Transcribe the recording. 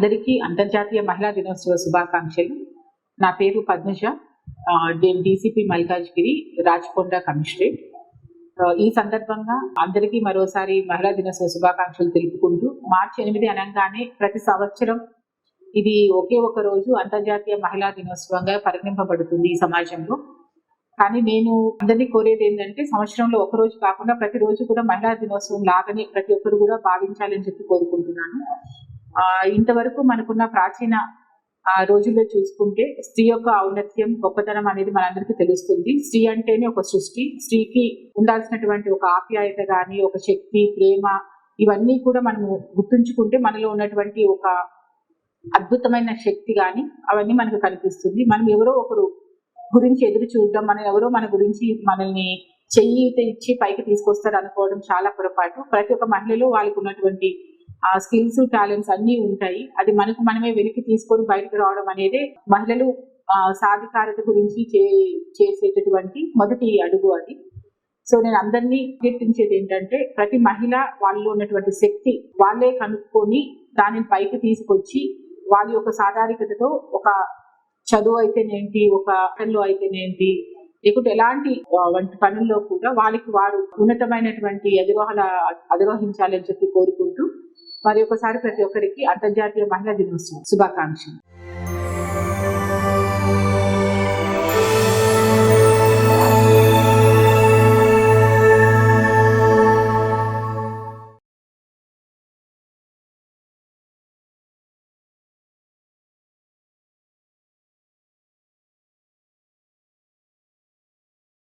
అందరికీ అంతర్జాతీయ మహిళా దినోత్సవ శుభాకాంక్షలు. నా పేరు పద్మజ. నేను డీసీపీ మల్కాజ్గిరి రాచకొండ కమిషనరేట్. ఈ సందర్భంగా అందరికీ మరోసారి మహిళా దినోత్సవ శుభాకాంక్షలు తెలుపుకుంటూ, మార్చి 8 అనగానే ప్రతి సంవత్సరం ఇది ఒకే ఒక రోజు అంతర్జాతీయ మహిళా దినోత్సవంగా పరిగణింపబడుతుంది ఈ సమాజంలో. కానీ నేను అందరినీ కోరేది ఏంటంటే, సంవత్సరంలో ఒక రోజు కాకుండా ప్రతిరోజు కూడా మహిళా దినోత్సవం లాగానే ప్రతి ఒక్కరు కూడా భావించాలని చెప్పి కోరుకుంటున్నాను. ఇంతవరకు మనకున్న ప్రాచీన రోజుల్లో చూసుకుంటే స్త్రీ యొక్క ఔన్నత్యం, గొప్పతనం అనేది మనందరికీ తెలుస్తుంది. స్త్రీ అంటేనే ఒక సృష్టి. స్త్రీకి ఉండాల్సినటువంటి ఒక ఆప్యాయత కానీ, ఒక శక్తి, ప్రేమ, ఇవన్నీ కూడా మనము గుర్తుంచుకుంటే మనలో ఉన్నటువంటి ఒక అద్భుతమైన శక్తి కానీ అవన్నీ మనకు కనిపిస్తుంది. మనం ఎవరో ఒకరు గురించి ఎదురు చూడడం, మనం ఎవరో మన గురించి మనల్ని చెయ్యి ఇచ్చి పైకి తీసుకొస్తారు అనుకోవడం చాలా పొరపాటు. ప్రతి ఒక్క మహిళలో వాళ్ళకు ఉన్నటువంటి స్కిల్స్, టాలెంట్స్ అన్నీ ఉంటాయి. అది మనమే వెలికి తీసుకొని బయటకు రావడం అనేది మహిళలు సాధికారత గురించి చేసేటటువంటి మొదటి అడుగు అది. సో నేను అందరినీ కీర్తించేది ఏంటంటే, ప్రతి మహిళ వాళ్ళలో ఉన్నటువంటి శక్తి వాళ్ళే కనుక్కొని దానిని పైకి తీసుకొచ్చి వాళ్ళ యొక్క సాధారికతతో, ఒక చదువు అయితేనేంటి, ఒక ఆటల్లో అయితేనేంటి, లేకుంటే ఎలాంటి వంటి పనుల్లో కూడా వారు ఉన్నతమైనటువంటి అధిరోహించాలని చెప్పి కోరుకుంటూ, మరి ఒకసారి ప్రతి ఒక్కరికి అంతర్జాతీయ మహిళా దినోత్సవం శుభాకాంక్షలు.